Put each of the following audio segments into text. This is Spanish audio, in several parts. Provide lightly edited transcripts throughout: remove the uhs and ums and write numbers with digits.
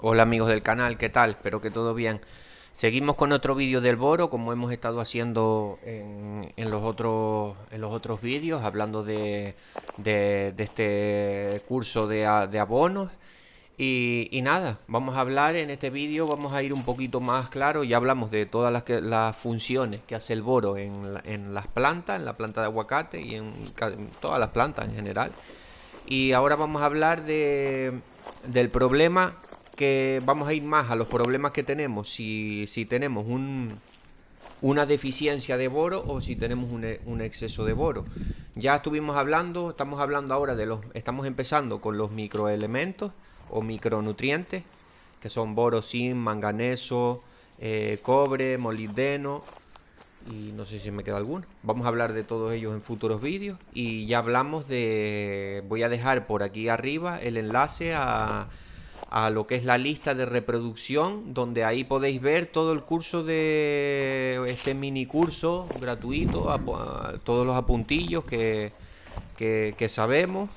Hola amigos del canal, ¿qué tal? Espero que todo bien. Seguimos con otro vídeo del boro, como hemos estado haciendo en los otros vídeos, hablando de este curso de abonos. Y nada, vamos a hablar en este vídeo, vamos a ir un poquito más claro. Ya hablamos de todas las funciones que hace el boro en las plantas, en la planta de aguacate y en todas las plantas en general. Y ahora vamos a hablar del problema, que vamos a ir más a los problemas que tenemos si tenemos una deficiencia de boro o si tenemos un exceso de boro. Ya estamos hablando ahora estamos empezando con los microelementos o micronutrientes, que son boro, zinc, manganeso, cobre, molibdeno y no sé si me queda alguno. Vamos a hablar de todos ellos en futuros vídeos. Y ya hablamos voy a dejar por aquí arriba el enlace a lo que es la lista de reproducción, donde ahí podéis ver todo el curso de este mini curso gratuito, todos los apuntillos que sabemos.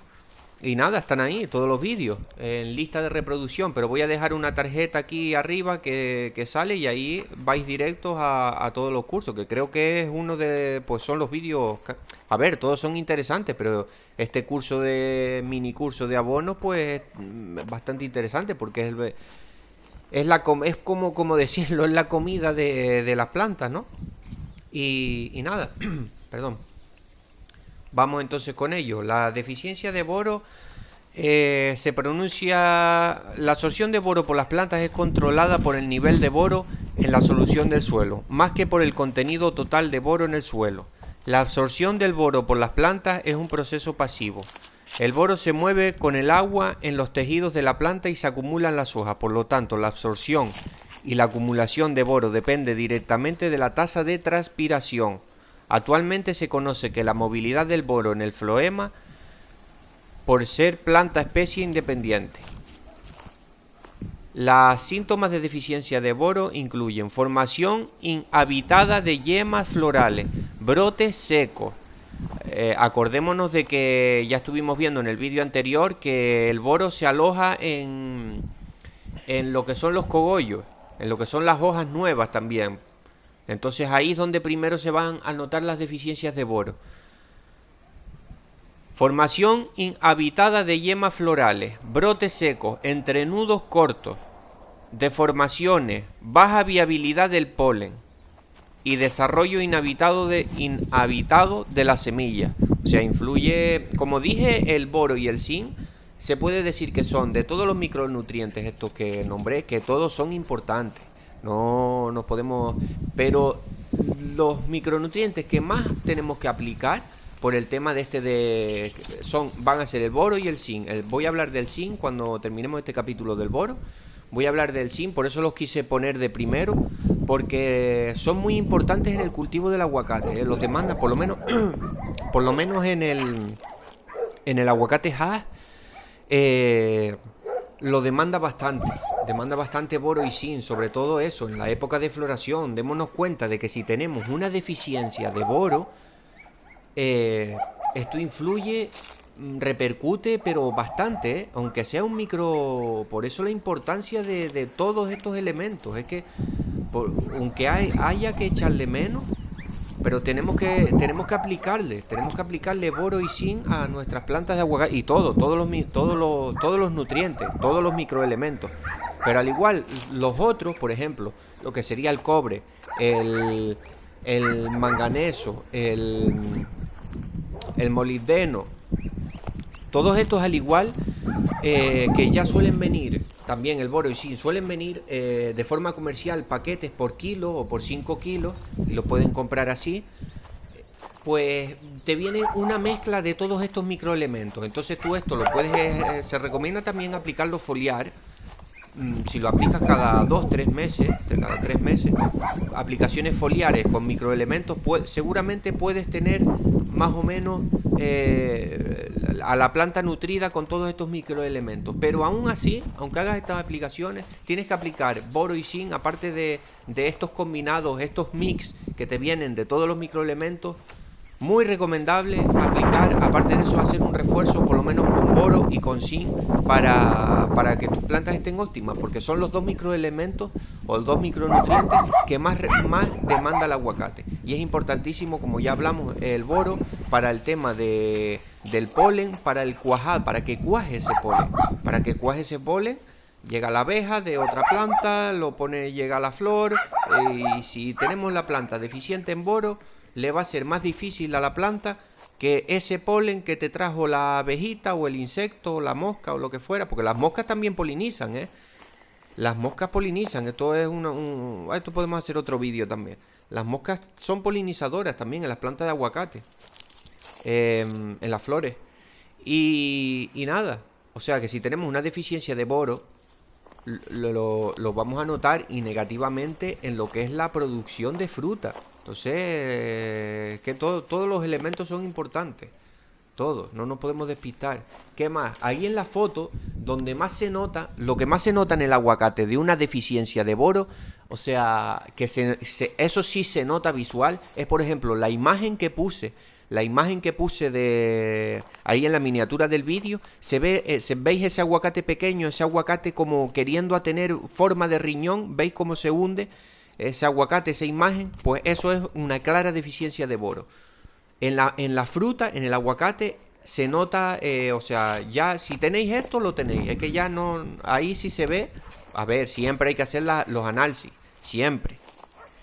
Y nada, están ahí todos los vídeos en lista de reproducción, pero voy a dejar una tarjeta aquí arriba que sale y ahí vais directos a todos los cursos, que creo que es pues son los vídeos, a ver, todos son interesantes, pero este mini curso de abono, pues es bastante interesante porque es como decirlo, es la comida de las plantas, ¿no? Y nada, perdón. Vamos entonces con ello. La deficiencia de boro se pronuncia. La absorción de boro por las plantas es controlada por el nivel de boro en la solución del suelo, más que por el contenido total de boro en el suelo. La absorción del boro por las plantas es un proceso pasivo. El boro se mueve con el agua en los tejidos de la planta y se acumula en las hojas. Por lo tanto, la absorción y la acumulación de boro depende directamente de la tasa de transpiración. Actualmente se conoce que la movilidad del boro en el floema por ser planta especie independiente. Los síntomas de deficiencia de boro incluyen formación inhabitada de yemas florales, brotes secos. Acordémonos de que ya estuvimos viendo en el vídeo anterior que el boro se aloja en lo que son los cogollos, en lo que son las hojas nuevas también. Entonces ahí es donde primero se van a notar las deficiencias de boro. Formación inhabitada de yemas florales, brotes secos, entrenudos cortos, deformaciones, baja viabilidad del polen y desarrollo inhabitado de la semilla. O sea, influye, como dije, el boro y el zinc. Se puede decir que son de todos los micronutrientes estos que nombré, que todos son importantes. No nos podemos, pero los micronutrientes que más tenemos que aplicar por el tema van a ser el boro y el zinc. Voy a hablar del zinc cuando terminemos este capítulo del boro. Voy a hablar del zinc, por eso los quise poner de primero, porque son muy importantes en el cultivo del aguacate. Los demandan, por lo menos en el aguacate Hass, lo demanda bastante boro y zinc, sobre todo eso, en la época de floración. Démonos cuenta de que si tenemos una deficiencia de boro, esto influye, repercute, pero bastante, aunque sea un micro. Por eso la importancia de todos estos elementos. Es que, aunque haya que echarle menos, pero tenemos que aplicarle boro y zinc a nuestras plantas de aguacate y todos los nutrientes, todos los microelementos. Pero al igual, los otros, por ejemplo, lo que sería el cobre, el manganeso, el molibdeno, todos estos al igual, que ya suelen venir, también el boro y zinc, suelen venir de forma comercial paquetes por kilo o por 5 kilos y lo pueden comprar así. Pues te viene una mezcla de todos estos microelementos. Entonces tú esto lo puedes, se recomienda también aplicarlo foliar. Si lo aplicas cada 2-3 meses, cada 3 meses, aplicaciones foliares con microelementos, seguramente puedes tener más o menos a la planta nutrida con todos estos microelementos. Pero aún así, aunque hagas estas aplicaciones, tienes que aplicar boro y zinc, aparte de estos combinados, estos mix que te vienen de todos los microelementos. Muy recomendable aplicar, aparte de eso, hacer un refuerzo por lo menos con boro y con zinc para que tus plantas estén óptimas, porque son los dos microelementos o los dos micronutrientes que más demanda el aguacate. Y es importantísimo, como ya hablamos, el boro para el tema del polen, para el cuajar, para que cuaje ese polen. Para que cuaje ese polen, llega la abeja de otra planta, llega la flor, y si tenemos la planta deficiente en boro, le va a ser más difícil a la planta que ese polen que te trajo la abejita o el insecto o la mosca o lo que fuera, porque las moscas también polinizan, Las moscas polinizan, esto es esto podemos hacer otro vídeo también. Las moscas son polinizadoras también en las plantas de aguacate, en las flores. Y nada, o sea que si tenemos una deficiencia de boro, lo vamos a notar y negativamente en lo que es la producción de fruta. Entonces, que todos los elementos son importantes. Todos, no nos podemos despistar. ¿Qué más? Ahí en la foto, donde más se nota, lo que más se nota en el aguacate de una deficiencia de boro, o sea, que eso sí se nota visual, es por ejemplo la imagen que puse. La imagen que puse de ahí en la miniatura del vídeo, veis ese aguacate pequeño, ese aguacate como queriendo a tener forma de riñón, veis cómo se hunde ese aguacate, esa imagen, pues eso es una clara deficiencia de boro. En la fruta, en el aguacate, se nota, o sea, ya si tenéis esto, lo tenéis. Es que ya no, ahí sí se ve. A ver, siempre hay que hacer los análisis, siempre.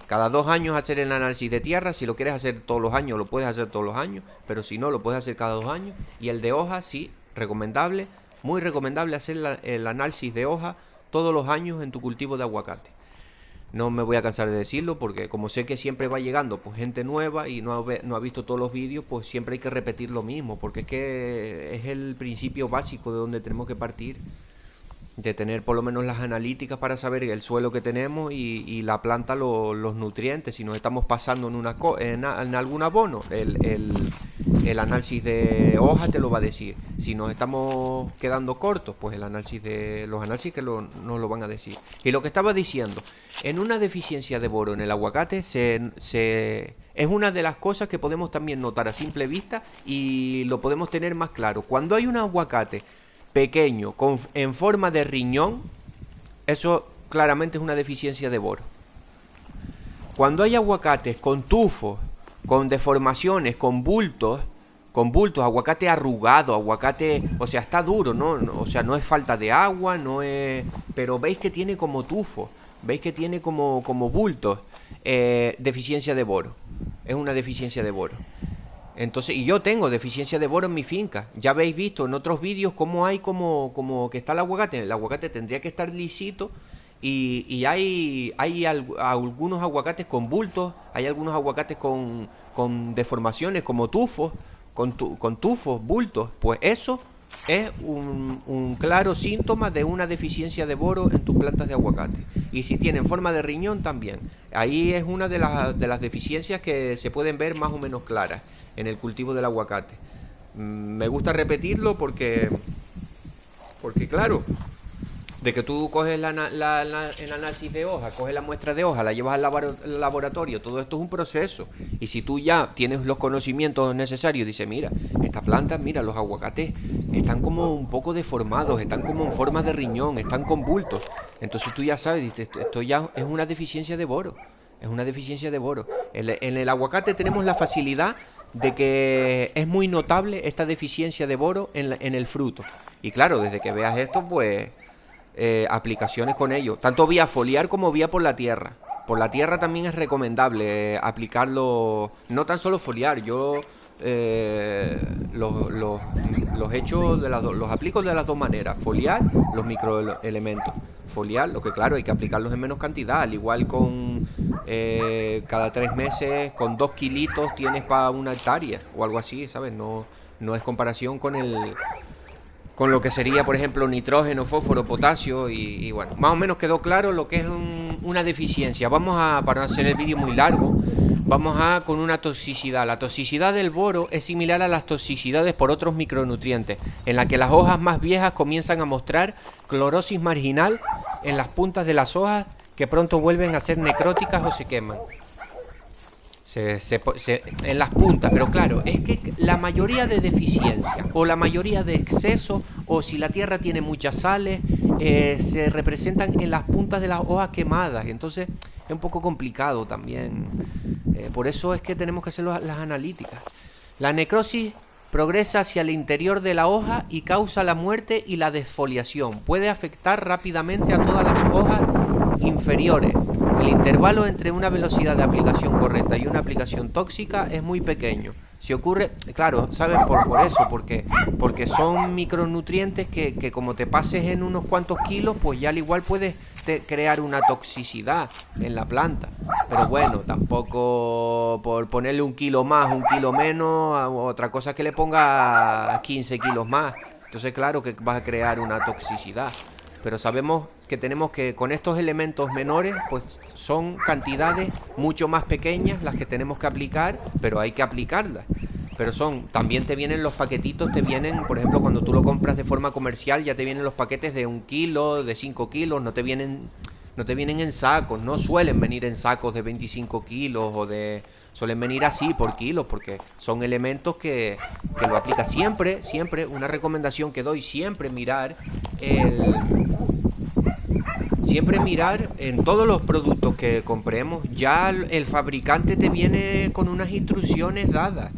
Cada 2 años hacer el análisis de tierra. Si lo quieres hacer todos los años, lo puedes hacer todos los años. Pero si no, lo puedes hacer cada 2 años. Y el de hoja, sí, recomendable. Muy recomendable hacer el análisis de hoja todos los años en tu cultivo de aguacate. No me voy a cansar de decirlo porque como sé que siempre va llegando pues gente nueva y no ha visto todos los vídeos, pues siempre hay que repetir lo mismo. Porque es que es el principio básico de donde tenemos que partir. De tener por lo menos las analíticas para saber el suelo que tenemos y la planta los nutrientes. Si nos estamos pasando en algún abono, el análisis de hoja te lo va a decir. Si nos estamos quedando cortos, pues los análisis que nos lo van a decir. Y lo que estaba diciendo, en una deficiencia de boro en el aguacate es una de las cosas que podemos también notar a simple vista y lo podemos tener más claro. Cuando hay un aguacate pequeño, en forma de riñón, eso claramente es una deficiencia de boro. Cuando hay aguacates con tufos, con deformaciones, con bultos, aguacate arrugado, aguacate, o sea, está duro, ¿no? O sea, no es falta de agua, no es, pero veis que tiene como tufo, veis que tiene como bultos, deficiencia de boro. Es una deficiencia de boro. Entonces, y yo tengo deficiencia de boro en mi finca. Ya habéis visto en otros vídeos cómo hay como que está el aguacate. El aguacate tendría que estar lisito y hay algunos aguacates con bultos, hay algunos aguacates con deformaciones como tufos, con tufos, bultos. Pues eso es un claro síntoma de una deficiencia de boro en tus plantas de aguacate. Y si tienen forma de riñón también. Ahí es una de las deficiencias que se pueden ver más o menos claras en el cultivo del aguacate. Me gusta repetirlo porque claro, de que tú coges el análisis de hoja, coges la muestra de hoja, la llevas al laboratorio, todo esto es un proceso. Y si tú ya tienes los conocimientos necesarios, dices, mira, esta planta, mira, los aguacates están como un poco deformados, están como en forma de riñón, están con bultos. Entonces tú ya sabes, dices, esto ya es una deficiencia de boro. Es una deficiencia de boro. En el aguacate tenemos la facilidad de que es muy notable esta deficiencia de boro en el fruto. Y claro, desde que veas esto, pues aplicaciones con ello, tanto vía foliar como vía por la tierra. Por la tierra también es recomendable aplicarlo, no tan solo foliar. Yo los hecho los aplico de las dos maneras: foliar los microelementos, foliar, lo que claro hay que aplicarlos en menos cantidad, al igual con cada 3 meses con 2 kilitos tienes para una hectárea o algo así, ¿sabes? No es comparación con lo que sería, por ejemplo, nitrógeno, fósforo, potasio y bueno, más o menos quedó claro lo que es una deficiencia. Para no hacer el vídeo muy largo, vamos con una toxicidad. La toxicidad del boro es similar a las toxicidades por otros micronutrientes, en la que las hojas más viejas comienzan a mostrar clorosis marginal en las puntas de las hojas que pronto vuelven a ser necróticas o se queman. en las puntas, pero claro, es que la mayoría de deficiencias o la mayoría de exceso o si la tierra tiene muchas sales se representan en las puntas de las hojas quemadas, y entonces es un poco complicado también. Por eso es que tenemos que hacer las analíticas. La necrosis progresa hacia el interior de la hoja y causa la muerte y la desfoliación. Puede afectar rápidamente a todas las hojas inferiores. El intervalo entre una velocidad de aplicación correcta y una aplicación tóxica es muy pequeño. Si ocurre, claro, ¿saben? Por eso, porque son micronutrientes que como te pases en unos cuantos kilos, pues ya al igual puedes crear una toxicidad en la planta. Pero bueno, tampoco por ponerle un kilo más, un kilo menos, otra cosa es que le ponga 15 kilos más. Entonces claro que vas a crear una toxicidad. Pero sabemos que tenemos que, con estos elementos menores, pues son cantidades mucho más pequeñas las que tenemos que aplicar, pero hay que aplicarlas. Pero también te vienen los paquetitos, te vienen, por ejemplo, cuando tú lo compras de forma comercial, ya te vienen los paquetes de 1 kilo, de 5 kilos, no te vienen en sacos, no suelen venir en sacos de 25 kilos suelen venir así por kilos, porque son elementos que lo aplica siempre, una recomendación que doy, siempre mirar en todos los productos que compremos, ya el fabricante te viene con unas instrucciones dadas.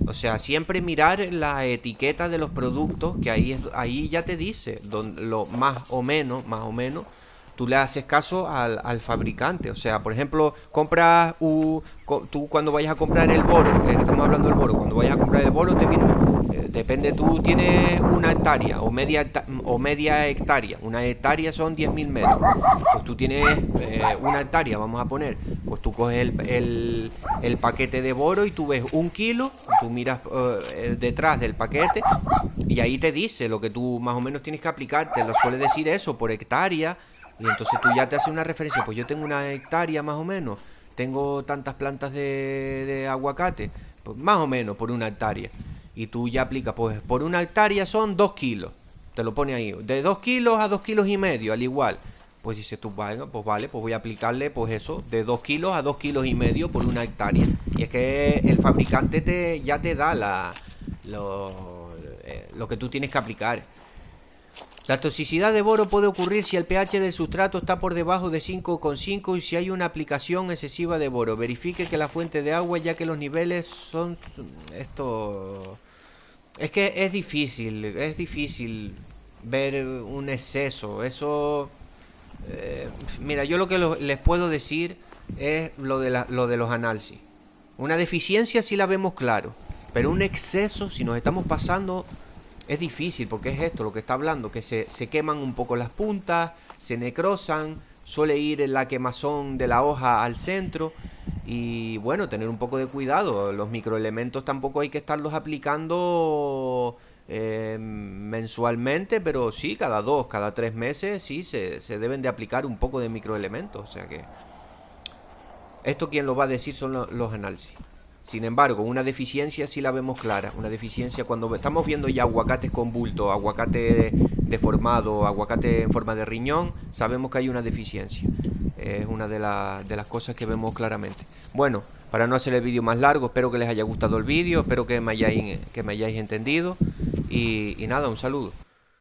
O sea, siempre mirar la etiqueta de los productos, que ahí ya te dice lo más o menos, tú le haces caso al fabricante. O sea, por ejemplo, tú cuando vayas a comprar el boro, estamos hablando del boro, cuando vayas a comprar el boro te viene, depende, tú tienes 1 hectárea o media hectárea. 1 hectárea son 10.000 metros. Pues tú tienes 1 hectárea, vamos a poner. Pues tú coges el paquete de boro y tú ves 1 kilo, tú miras detrás del paquete y ahí te dice lo que tú más o menos tienes que aplicar. Te lo suele decir eso por hectárea. Y entonces tú ya te haces una referencia, pues yo tengo 1 hectárea más o menos, tengo tantas plantas de aguacate, pues más o menos por 1 hectárea. Y tú ya aplicas, pues por 1 hectárea son 2 kilos, te lo pone ahí, de 2 kilos a 2,5 kilos al igual. Pues dices tú, bueno, pues vale, pues voy a aplicarle pues eso, de 2 kilos a 2,5 kilos por 1 hectárea. Y es que el fabricante ya te da lo que tú tienes que aplicar. La toxicidad de boro puede ocurrir si el pH del sustrato está por debajo de 5,5 y si hay una aplicación excesiva de boro. Verifique que la fuente de agua, ya que los niveles son... Esto... Es que es difícil ver un exceso. Eso... mira, yo lo que les puedo decir es lo de los análisis. Una deficiencia sí la vemos claro, pero un exceso, si nos estamos pasando... Es difícil porque es esto lo que está hablando, que se queman un poco las puntas, se necrosan, suele ir la quemazón de la hoja al centro y bueno, tener un poco de cuidado. Los microelementos tampoco hay que estarlos aplicando mensualmente, pero sí, cada 2, cada 3 meses sí se deben de aplicar un poco de microelementos. O sea que esto quien lo va a decir son los análisis. Sin embargo, una deficiencia sí la vemos clara. Una deficiencia cuando estamos viendo ya aguacates con bulto, aguacate deformado, aguacate en forma de riñón, sabemos que hay una deficiencia. Es una de las cosas que vemos claramente. Bueno, para no hacer el vídeo más largo, espero que les haya gustado el vídeo, espero que me hayáis entendido. Y nada, un saludo.